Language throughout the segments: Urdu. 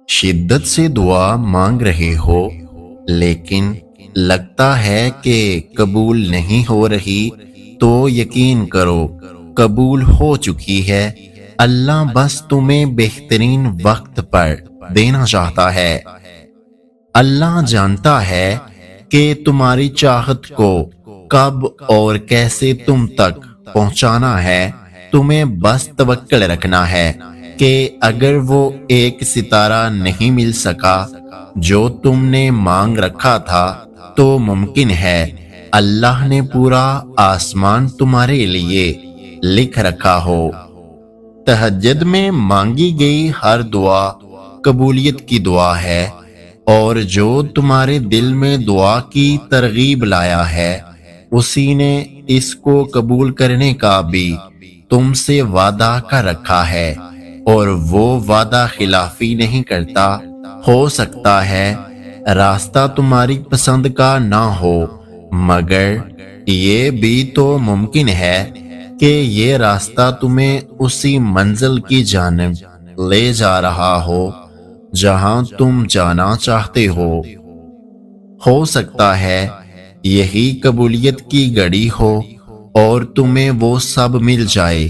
شدت سے دعا مانگ رہے ہو لیکن لگتا ہے کہ قبول نہیں ہو رہی تو یقین کرو قبول ہو چکی ہے۔ اللہ بس تمہیں بہترین وقت پر دینا چاہتا ہے۔ اللہ جانتا ہے کہ تمہاری چاہت کو کب اور کیسے تم تک پہنچانا ہے۔ تمہیں بس توکل رکھنا ہے کہ اگر وہ ایک ستارہ نہیں مل سکا جو تم نے مانگ رکھا تھا تو ممکن ہے اللہ نے پورا آسمان تمہارے لیے لکھ رکھا ہو۔ تہجد میں مانگی گئی ہر دعا قبولیت کی دعا ہے، اور جو تمہارے دل میں دعا کی ترغیب لایا ہے اسی نے اس کو قبول کرنے کا بھی تم سے وعدہ کر رکھا ہے، اور وہ وعدہ خلافی نہیں کرتا۔ ہو سکتا ہے راستہ تمہاری پسند کا نہ ہو، مگر یہ بھی تو ممکن ہے کہ یہ راستہ تمہیں اسی منزل کی جانب لے جا رہا ہو جہاں تم جانا چاہتے ہو۔ ہو سکتا ہے یہی قبولیت کی گھڑی ہو اور تمہیں وہ سب مل جائے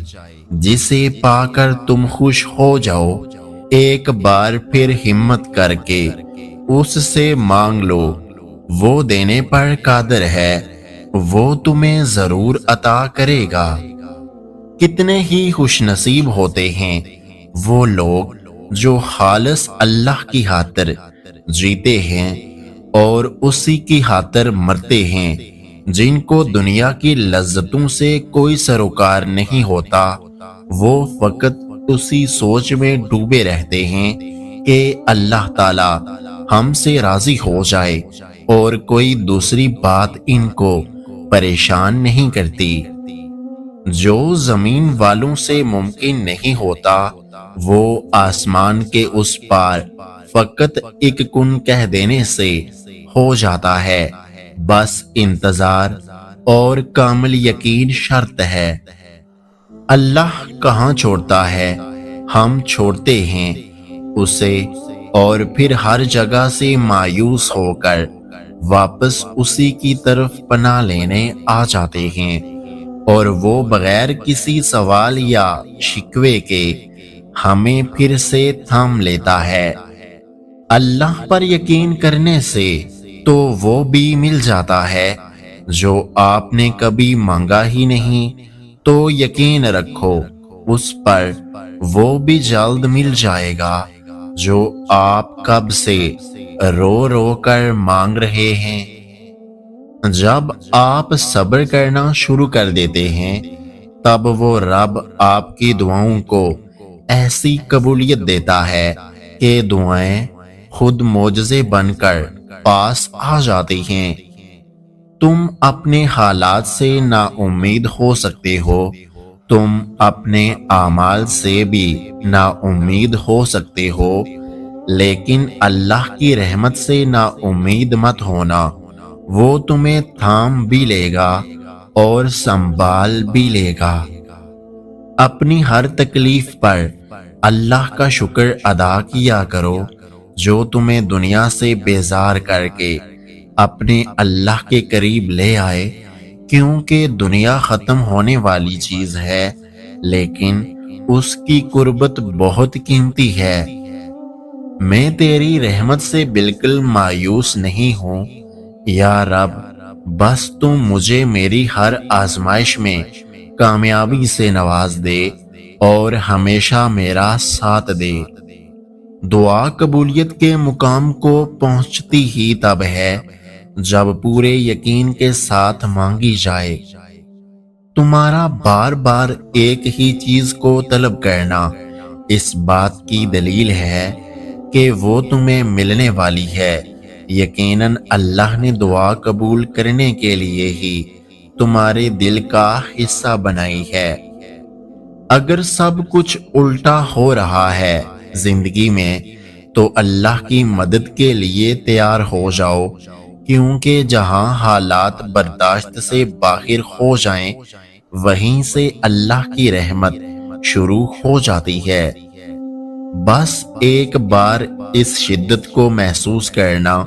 جسے پا کر تم خوش ہو جاؤ۔ ایک بار پھر ہمت کر کے اس سے مانگ لو، وہ دینے پر قادر ہے، وہ تمہیں ضرور عطا کرے گا۔ کتنے ہی خوش نصیب ہوتے ہیں وہ لوگ جو خالص اللہ کی خاطر جیتے ہیں اور اسی کی خاطر مرتے ہیں، جن کو دنیا کی لذتوں سے کوئی سروکار نہیں ہوتا۔ وہ فقط اسی سوچ میں ڈوبے رہتے ہیں کہ اللہ تعالی ہم سے راضی ہو جائے، اور کوئی دوسری بات ان کو پریشان نہیں کرتی۔ جو زمین والوں سے ممکن نہیں ہوتا وہ آسمان کے اس پار فقط ایک کن کہہ دینے سے ہو جاتا ہے۔ بس انتظار اور کامل یقین شرط ہے۔ اللہ کہاں چھوڑتا ہے، ہم چھوڑتے ہیں اسے، اور پھر ہر جگہ سے مایوس ہو کر واپس اسی کی طرف پناہ لینے آ جاتے ہیں، اور وہ بغیر کسی سوال یا شکوے کے ہمیں پھر سے تھام لیتا ہے۔ اللہ پر یقین کرنے سے تو وہ بھی مل جاتا ہے جو آپ نے کبھی مانگا ہی نہیں، تو یقین رکھو اس پر وہ بھی جلد مل جائے گا جو آپ کب سے رو رو کر مانگ رہے ہیں۔ جب آپ صبر کرنا شروع کر دیتے ہیں تب وہ رب آپ کی دعاؤں کو ایسی قبولیت دیتا ہے کہ دعائیں خود معجزے بن کر پاس آ جاتی ہیں۔ تم اپنے حالات سے نا امید ہو سکتے ہو، تم اپنے اعمال سے بھی نا امید ہو سکتے ہو، لیکن اللہ کی رحمت سے نا امید مت ہونا۔ وہ تمہیں تھام بھی لے گا اور سنبھال بھی لے گا۔ اپنی ہر تکلیف پر اللہ کا شکر ادا کیا کرو جو تمہیں دنیا سے بیزار کر کے اپنے اللہ کے قریب لے آئے، کیونکہ دنیا ختم ہونے والی چیز ہے لیکن اس کی قربت بہت قیمتی ہے۔ میں تیری رحمت سے بالکل مایوس نہیں ہوں یا رب، بس تم مجھے میری ہر آزمائش میں کامیابی سے نواز دے اور ہمیشہ میرا ساتھ دے۔ دعا قبولیت کے مقام کو پہنچتی ہی تب ہے جب پورے یقین کے ساتھ مانگی جائے۔ تمہارا بار بار ایک ہی چیز کو طلب کرنا اس بات کی دلیل ہے کہ وہ تمہیں ملنے والی ہے۔ یقیناً اللہ نے دعا قبول کرنے کے لیے ہی تمہارے دل کا حصہ بنائی ہے۔ اگر سب کچھ الٹا ہو رہا ہے زندگی میں تو اللہ کی مدد کے لیے تیار ہو جاؤ، کیونکہ جہاں حالات برداشت سے باہر ہو جائیں وہیں سے اللہ کی رحمت شروع ہو جاتی ہے۔ بس ایک بار اس شدت کو محسوس کرنا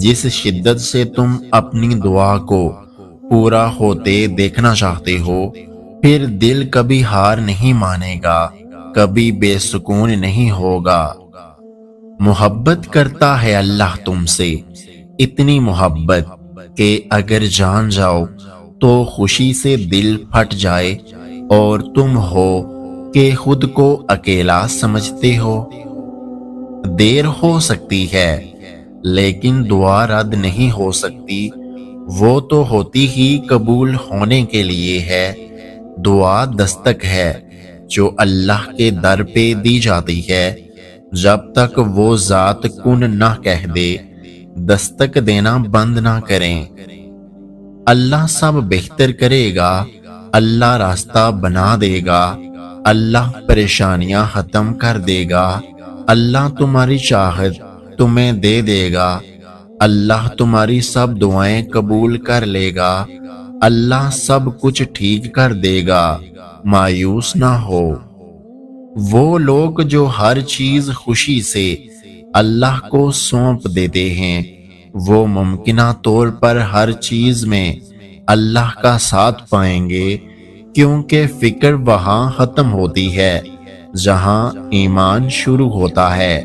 جس شدت سے تم اپنی دعا کو پورا ہوتے دیکھنا چاہتے ہو، پھر دل کبھی ہار نہیں مانے گا، کبھی بے سکون نہیں ہوگا۔ محبت کرتا ہے اللہ تم سے، اتنی محبت کہ اگر جان جاؤ تو خوشی سے دل پھٹ جائے، اور تم ہو کہ خود کو اکیلا سمجھتے ہو۔ دیر ہو سکتی ہے لیکن دعا رد نہیں ہو سکتی، وہ تو ہوتی ہی قبول ہونے کے لیے ہے۔ دعا دستک ہے جو اللہ کے در پہ دی جاتی ہے، جب تک وہ ذات کن نہ کہہ دے دستک دینا بند نہ کریں۔ اللہ سب بہتر کرے گا، اللہ راستہ بنا دے گا، اللہ پریشانیاں ختم کر دے گا، اللہ تمہاری چاہت تمہیں دے دے گا، اللہ تمہاری سب دعائیں قبول کر لے گا، اللہ سب کچھ ٹھیک کر دے گا، مایوس نہ ہو۔ وہ لوگ جو ہر چیز خوشی سے اللہ کو سونپ دیتے ہیں، وہ ممکنہ طور پر ہر چیز میں اللہ کا ساتھ پائیں گے، کیونکہ فکر وہاں ختم ہوتی ہے جہاں ایمان شروع ہوتا ہے۔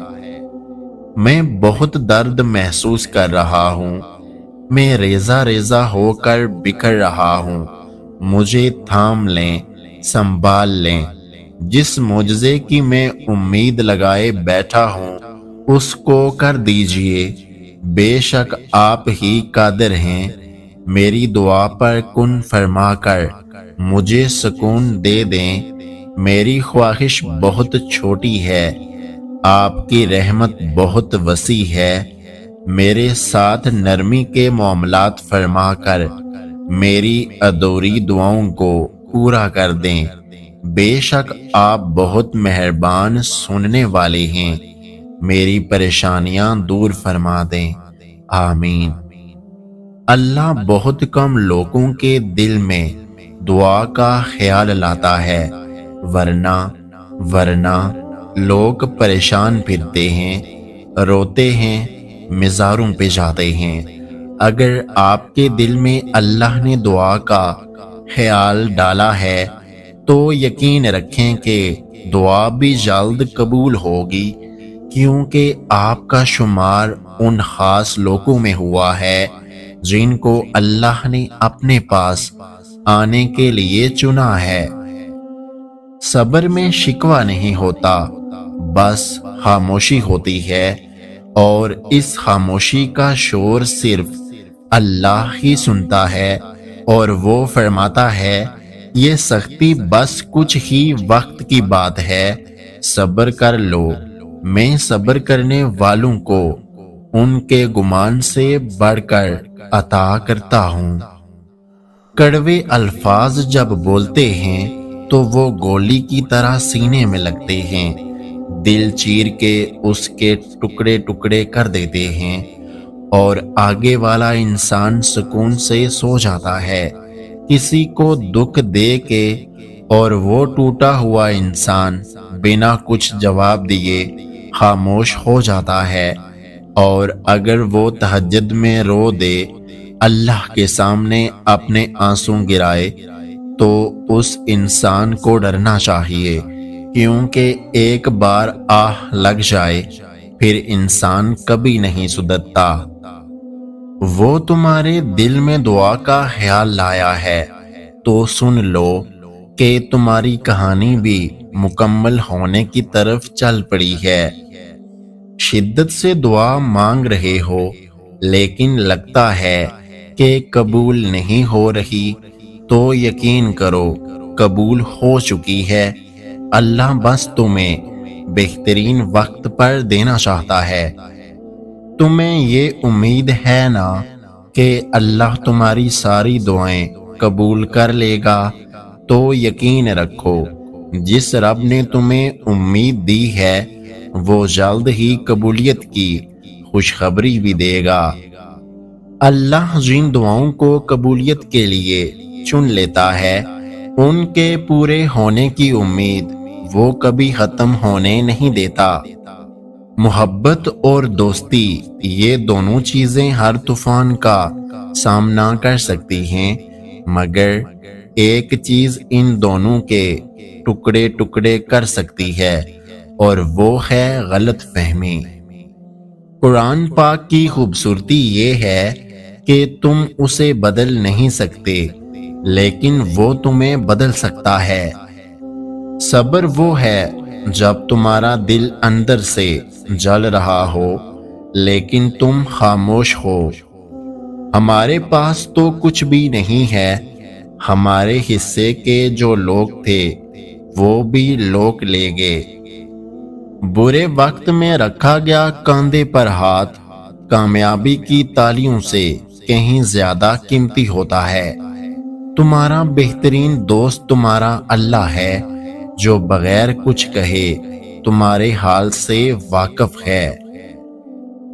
میں بہت درد محسوس کر رہا ہوں، میں ریزہ ریزہ ہو کر بکھر رہا ہوں، مجھے تھام لیں، سنبھال لیں۔ جس معجزے کی میں امید لگائے بیٹھا ہوں اس کو کر دیجئے، بے شک آپ ہی قادر ہیں۔ میری دعا پر کن فرما کر مجھے سکون دے دیں، میری خواہش بہت چھوٹی ہے، آپ کی رحمت بہت وسیع ہے۔ میرے ساتھ نرمی کے معاملات فرما کر میری ادھوری دعاؤں کو پورا کر دیں، بے شک آپ بہت مہربان سننے والے ہیں، میری پریشانیاں دور فرما دیں، آمین۔ اللہ بہت کم لوگوں کے دل میں دعا کا خیال لاتا ہے، ورنہ لوگ پریشان پھرتے ہیں، روتے ہیں، مزاروں پہ جاتے ہیں۔ اگر آپ کے دل میں اللہ نے دعا کا خیال ڈالا ہے تو یقین رکھیں کہ دعا بھی جلد قبول ہوگی، کیونکہ آپ کا شمار ان خاص لوگوں میں ہوا ہے جن کو اللہ نے اپنے پاس آنے کے لیے چنا ہے۔ صبر میں شکوہ نہیں ہوتا، بس خاموشی ہوتی ہے، اور اس خاموشی کا شور صرف اللہ ہی سنتا ہے، اور وہ فرماتا ہے یہ سختی بس کچھ ہی وقت کی بات ہے، صبر کر لو، میں صبر کرنے والوں کو ان کے گمان سے بڑھ کر عطا کرتا ہوں۔ کڑوے الفاظ جب بولتے ہیں تو وہ گولی کی طرح سینے میں لگتے ہیں، دل چیر کے اس کے ٹکڑے ٹکڑے کر دیتے ہیں، اور آگے والا انسان سکون سے سو جاتا ہے۔ کسی کو دکھ دے کے اور وہ ٹوٹا ہوا انسان بنا کچھ جواب دیے خاموش ہو جاتا ہے، اور اگر وہ تہجد میں رو دے، اللہ کے سامنے اپنے آنسو گرائے، تو اس انسان کو ڈرنا چاہیے، کیونکہ ایک بار آہ لگ جائے پھر انسان کبھی نہیں سدھرتا۔ وہ تمہارے دل میں دعا کا خیال لایا ہے تو سن لو کہ تمہاری کہانی بھی مکمل ہونے کی طرف چل پڑی ہے۔ شدت سے دعا مانگ رہے ہو لیکن لگتا ہے کہ قبول نہیں ہو رہی، تو یقین کرو قبول ہو چکی ہے۔ اللہ بس تمہیں بہترین وقت پر دینا چاہتا ہے۔ تمہیں یہ امید ہے نا کہ اللہ تمہاری ساری دعائیں قبول کر لے گا، تو یقین رکھو جس رب نے تمہیں امید دی ہے وہ جلد ہی قبولیت کی خوشخبری بھی دے گا۔ اللہ جن دعاؤں کو قبولیت کے لیے چن لیتا ہے ان کے پورے ہونے کی امید وہ کبھی ختم ہونے نہیں دیتا۔ محبت اور دوستی یہ دونوں چیزیں ہر طوفان کا سامنا کر سکتی ہیں، مگر ایک چیز ان دونوں کے ٹکڑے ٹکڑے کر سکتی ہے، اور وہ ہے غلط فہمی۔ قرآن پاک کی خوبصورتی یہ ہے کہ تم اسے بدل نہیں سکتے، لیکن وہ تمہیں بدل سکتا ہے۔ صبر وہ ہے جب تمہارا دل اندر سے جل رہا ہو لیکن تم خاموش ہو۔ ہمارے پاس تو کچھ بھی نہیں ہے، ہمارے حصے کے جو لوگ تھے وہ بھی لوگ لے گئے۔ برے وقت میں رکھا گیا کاندھے پر ہاتھ کامیابی کی تالیوں سے کہیں زیادہ قیمتی ہوتا ہے۔ تمہارا بہترین دوست تمہارا اللہ ہے، جو بغیر کچھ کہے تمہارے حال سے واقف ہے۔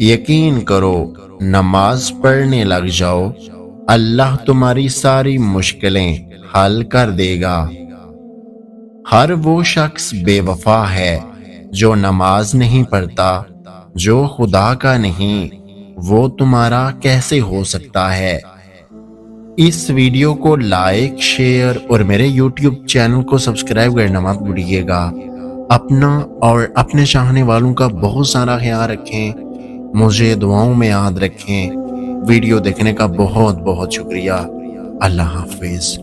یقین کرو، نماز پڑھنے لگ جاؤ، اللہ تمہاری ساری مشکلیں حل کر دے گا۔ ہر وہ شخص بے وفا ہے جو نماز نہیں پڑھتا، جو خدا کا نہیں، وہ تمہارا کیسے ہو سکتا ہے؟ اس ویڈیو کو لائک، شیئر اور میرے یوٹیوب چینل کو سبسکرائب کرنا مت بھولیے گا۔ اپنا اور اپنے چاہنے والوں کا بہت سارا خیال رکھیں، مجھے دعاؤں میں یاد رکھیں۔ ویڈیو دیکھنے کا بہت بہت شکریہ۔ اللہ حافظ۔